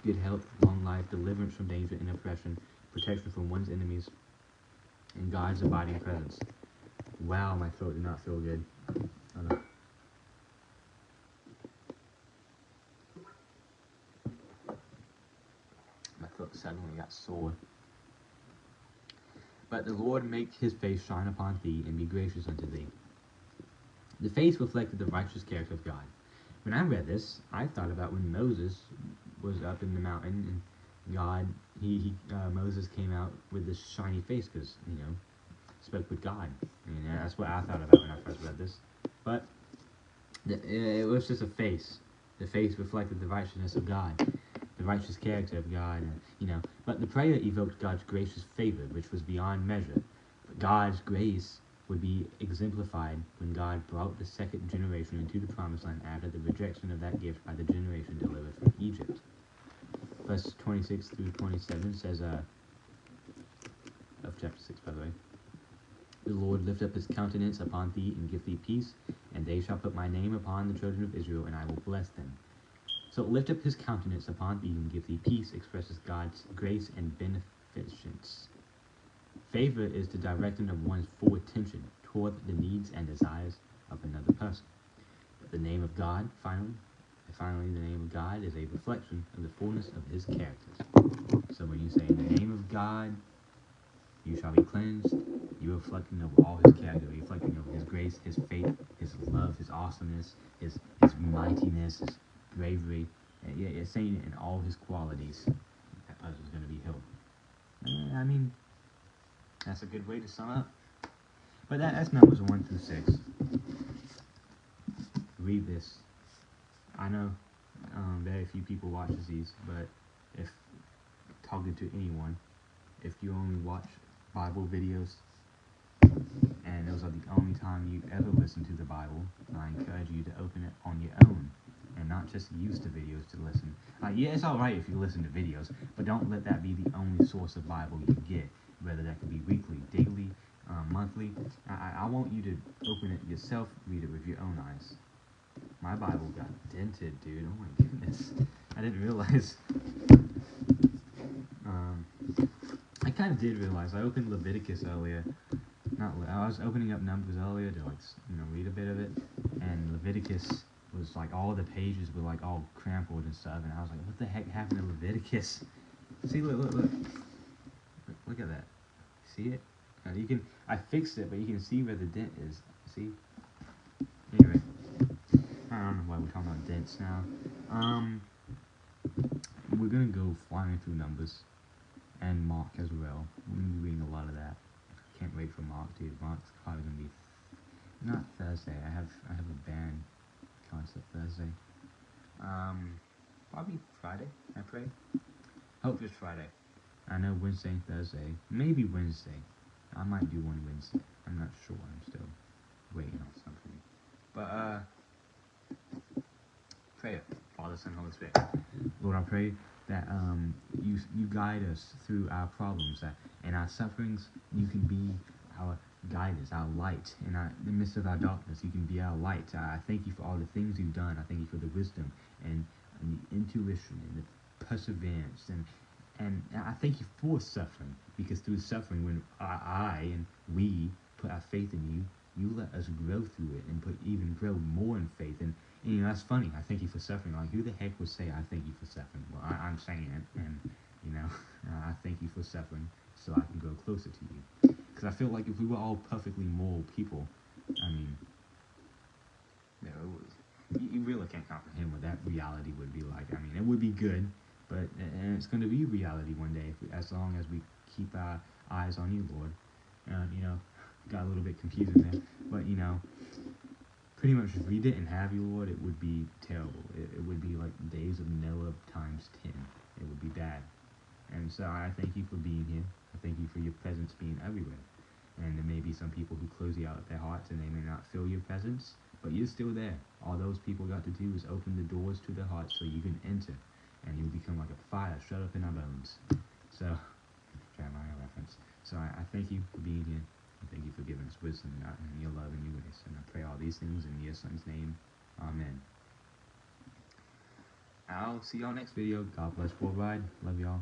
good health, long life, deliverance from danger and oppression, protection from one's enemies, and God's abiding presence. Wow, my throat did not feel good. Hold on. My throat suddenly got sore. But the Lord make his face shine upon thee, and be gracious unto thee. The face reflected the righteous character of God. When I read this, I thought about when Moses was up in the mountain, and Moses came out with this shiny face because, spoke with God. And that's what I thought about when I first read this. But it was just a face. The face reflected the righteousness of God, the righteous character of God, But the prayer evoked God's gracious favor, which was beyond measure. But God's grace would be exemplified when God brought the second generation into the promised land after the rejection of that gift by the generation delivered from Egypt. Verse 26 through 27 says, of chapter 6, by the way, the Lord lift up his countenance upon thee and give thee peace, and they shall put my name upon the children of Israel, and I will bless them. So lift up his countenance upon thee and give thee peace expresses God's grace and beneficence. Favor is the directing of one's full attention toward the needs and desires of another person. But the name of God, finally, the name of God is a reflection of the fullness of his characters. So when you say, in the name of God, you shall be cleansed, you're reflecting of all his character, you're reflecting of his grace, his faith, his love, his awesomeness, his mightiness, his bravery. You're saying it in all his qualities. That person's going to be healed. I mean, that's a good way to sum up. But that's Numbers 1 through 6. Read this. I know very few people watch these, but if talking to anyone, if you only watch Bible videos, and those are the only time you ever listen to the Bible, I encourage you to open it on your own, and not just use the videos to listen. Yeah, it's alright if you listen to videos, but don't let that be the only source of Bible you get, whether that could be weekly, daily, monthly. I want you to open it yourself, read it with your own eyes. My Bible got dented, dude. Oh my goodness. I didn't realize. I kind of did realize. I opened Leviticus earlier. I was opening up Numbers earlier to read a bit of it, and Leviticus was like all the pages were like all crumpled and stuff, and I was like, what the heck happened to Leviticus? See, look at that. See it? I fixed it, but you can see where the dent is. See? Anyway, I don't know why we're talking about dents now. We're gonna go flying through Numbers and Mark as well. We're gonna be reading a lot of that. Can't wait for Mark, dude. Mark's probably gonna be not Thursday. I have a band concert Thursday. Probably Friday. I pray. Hope it's Friday. I know Wednesday and Thursday. Maybe Wednesday. I might do one Wednesday. I'm not sure. I'm still waiting on something. But prayer. Father, Son, Holy Spirit. Lord, I pray that you guide us through our problems, that in our sufferings you can be our guidance, our light. In the midst of our darkness, you can be our light. I thank you for all the things you've done. I thank you for the wisdom and the intuition and the perseverance, and I thank you for suffering, because through suffering, when I and we put our faith in you, you let us grow through it and even grow more in faith. And that's funny. I thank you for suffering. Like, who the heck would say I thank you for suffering? Well, I'm saying it, and I thank you for suffering so I can grow closer to you. Because I feel like if we were all perfectly moral people, I mean, you really can't comprehend what that reality would be like. I mean, it would be good, but and it's going to be reality one day, as long as we keep our eyes on you, Lord. Got a little bit confusing there, but pretty much if we didn't have you, Lord, it would be terrible. It would be like days of Noah times 10. It would be bad. And so I thank you for being here. I thank you for your presence being everywhere. And there may be some people who close you out of their hearts and they may not feel your presence, but you're still there. All those people got to do is open the doors to their hearts so you can enter, and you'll become like a fire shut up in our bones. So, Jeremiah reference. So I thank you for being here. I thank you for giving us wisdom and your love and your grace. And I pray all these things in your Son's name. Amen. I'll see y'all next video. God bless worldwide. Love y'all.